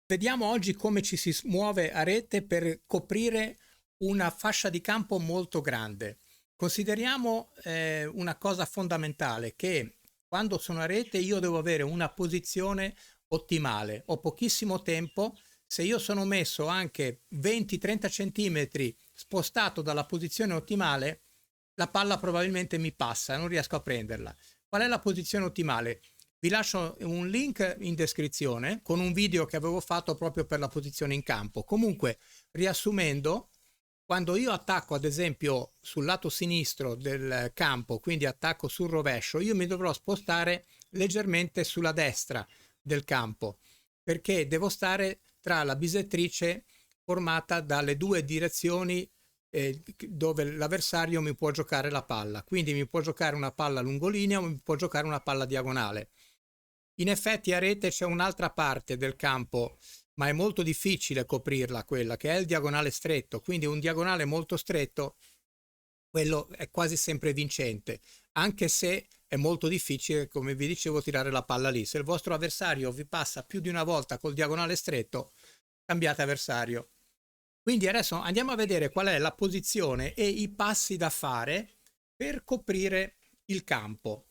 Vediamo oggi come ci si muove a rete per coprire una fascia di campo molto grande. Consideriamo una cosa fondamentale, che quando sono a rete io devo avere una posizione ottimale. Ho pochissimo tempo. Se io sono messo anche 20-30 centimetri spostato dalla posizione ottimale, la palla probabilmente mi passa, non riesco a prenderla. Qual è la posizione ottimale? Vi lascio un link in descrizione con un video che avevo fatto proprio per la posizione in campo. Comunque, riassumendo, quando io attacco ad esempio sul lato sinistro del campo, quindi attacco sul rovescio, io mi dovrò spostare leggermente sulla destra del campo, perché devo stare tra la bisettrice formata dalle due direzioni dove l'avversario mi può giocare la palla. Quindi mi può giocare una palla lungolinea o mi può giocare una palla diagonale. In effetti a rete c'è un'altra parte del campo, ma è molto difficile coprirla, quella che è il diagonale stretto, quindi un diagonale molto stretto, quello è quasi sempre vincente, anche se è molto difficile, come vi dicevo, tirare la palla lì. Se il vostro avversario vi passa più di una volta col diagonale stretto, cambiate avversario. Quindi adesso andiamo a vedere qual è la posizione e i passi da fare per coprire il campo.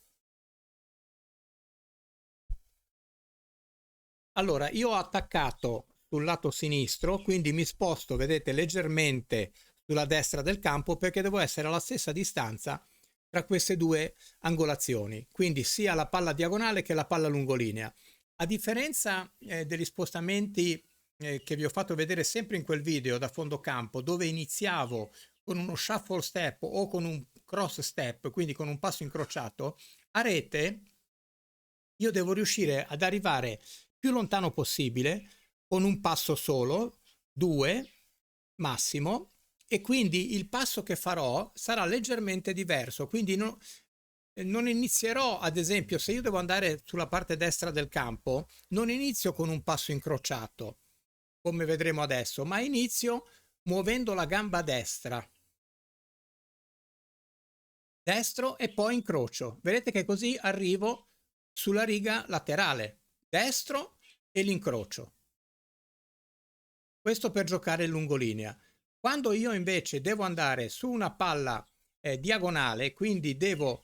Allora, io ho attaccato sul lato sinistro, quindi mi sposto, vedete, leggermente sulla destra del campo perché devo essere alla stessa distanza tra queste due angolazioni, quindi sia la palla diagonale che la palla lungolinea. A differenza degli spostamenti che vi ho fatto vedere sempre in quel video da fondo campo, dove iniziavo con uno shuffle step o con un cross step, quindi con un passo incrociato, a rete io devo riuscire ad arrivare più lontano possibile con un passo solo, due massimo, e quindi il passo che farò sarà leggermente diverso. Quindi non inizierò, ad esempio, se io devo andare sulla parte destra del campo, non inizio con un passo incrociato, come vedremo adesso, ma inizio muovendo la gamba destra, destro e poi incrocio. Vedete che così arrivo sulla riga laterale, destro e l'incrocio. Questo per giocare in lungolinea. Quando io invece devo andare su una palla diagonale, quindi devo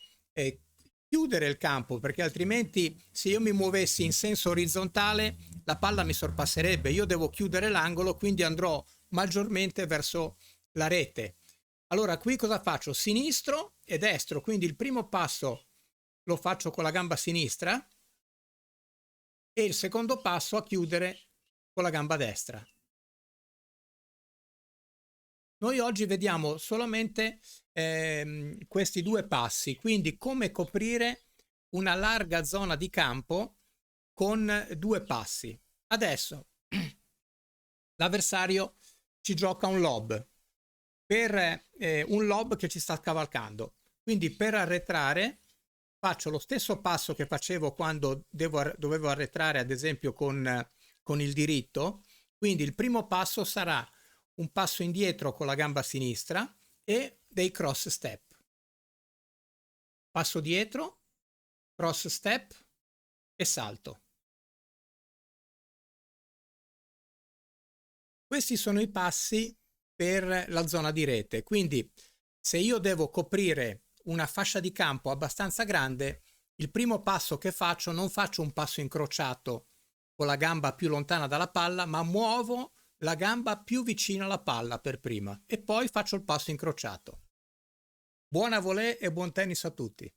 chiudere il campo, perché altrimenti se io mi muovessi in senso orizzontale la palla mi sorpasserebbe. Io devo chiudere l'angolo, quindi andrò maggiormente verso la rete. Allora qui cosa faccio? Sinistro e destro, quindi il primo passo lo faccio con la gamba sinistra e il secondo passo a chiudere con la gamba destra. Noi oggi vediamo solamente questi due passi, quindi come coprire una larga zona di campo con due passi. Adesso l'avversario ci gioca un lob, per un lob che ci sta cavalcando. Quindi per arretrare faccio lo stesso passo che facevo quando dovevo arretrare, ad esempio con il diritto. Quindi il primo passo sarà un passo indietro con la gamba sinistra e dei cross step. Passo dietro, cross step e salto. Questi sono i passi per la zona di rete. Quindi se io devo coprire una fascia di campo abbastanza grande, il primo passo che faccio, non faccio un passo incrociato con la gamba più lontana dalla palla, ma muovo la gamba più vicina alla palla per prima e poi faccio il passo incrociato. Buona volée e buon tennis a tutti!